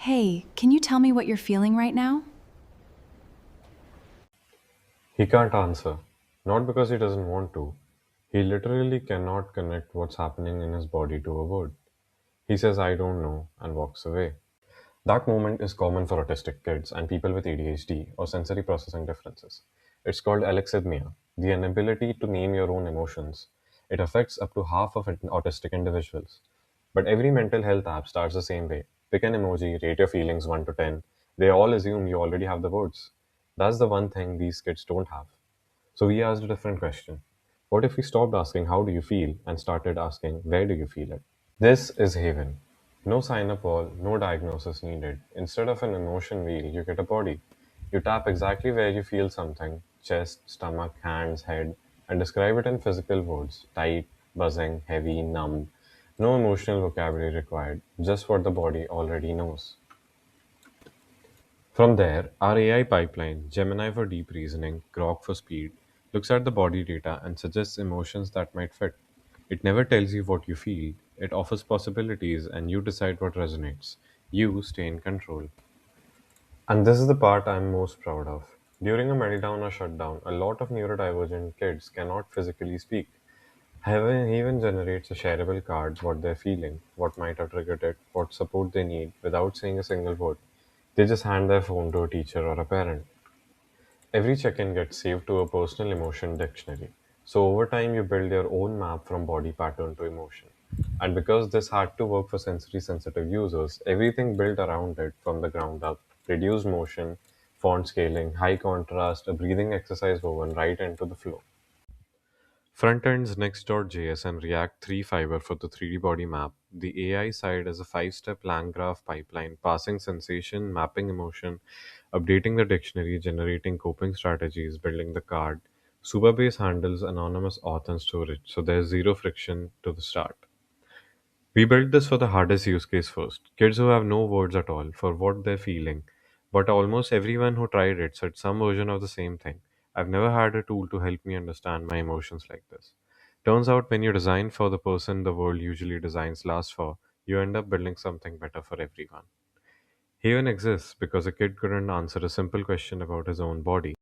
Hey, can you tell me what you're feeling right now? He can't answer. Not because he doesn't want to. He literally cannot connect what's happening in his body to a word. He says, I don't know, and walks away. That moment is common for autistic kids and people with ADHD or sensory processing differences. It's called alexithmia, the inability to name your own emotions. It affects up to half of autistic individuals. But every mental health app starts the same way. Pick an emoji, rate your feelings 1 to 10. They all assume you already have the words. That's the one thing these kids don't have. So we asked a different question. What if we stopped asking, how do you feel, and started asking, where do you feel it? This is Haven. No sign up wall, no diagnosis needed. Instead of an emotion wheel, you get a body. You tap exactly where you feel something chest, stomach, hands, head and describe it in physical words tight, buzzing, heavy, numb. No emotional vocabulary required, just what the body already knows. From there, our AI pipeline, Gemini for deep reasoning, Grok for speed, looks at the body data and suggests emotions that might fit. It never tells you what you feel, it offers possibilities and you decide what resonates. You stay in control. And this is the part I'm most proud of. During a meltdown or shutdown, a lot of neurodivergent kids cannot physically speak. Heaven even generates a shareable card what they're feeling, what might have triggered it, what support they need without saying a single word. They just hand their phone to a teacher or a parent. Every check-in gets saved to a personal emotion dictionary. So over time you build your own map from body pattern to emotion. And because this had to work for sensory sensitive users, everything built around it from the ground up. Reduced motion, font scaling, high contrast, a breathing exercise woven right into the flow. Front ends Next.js and React 3 Fiber for the 3D body map. The AI side is a 5 step LangGraph pipeline, passing sensation, mapping emotion, updating the dictionary, generating coping strategies, building the card. Supabase handles anonymous auth and storage, so there's zero friction to the start. We built this for the hardest use case first kids who have no words at all for what they're feeling. But almost everyone who tried it said some version of the same thing. I've never had a tool to help me understand my emotions like this. Turns out when you design for the person the world usually designs last for, you end up building something better for everyone. Haven exists because a kid couldn't answer a simple question about his own body.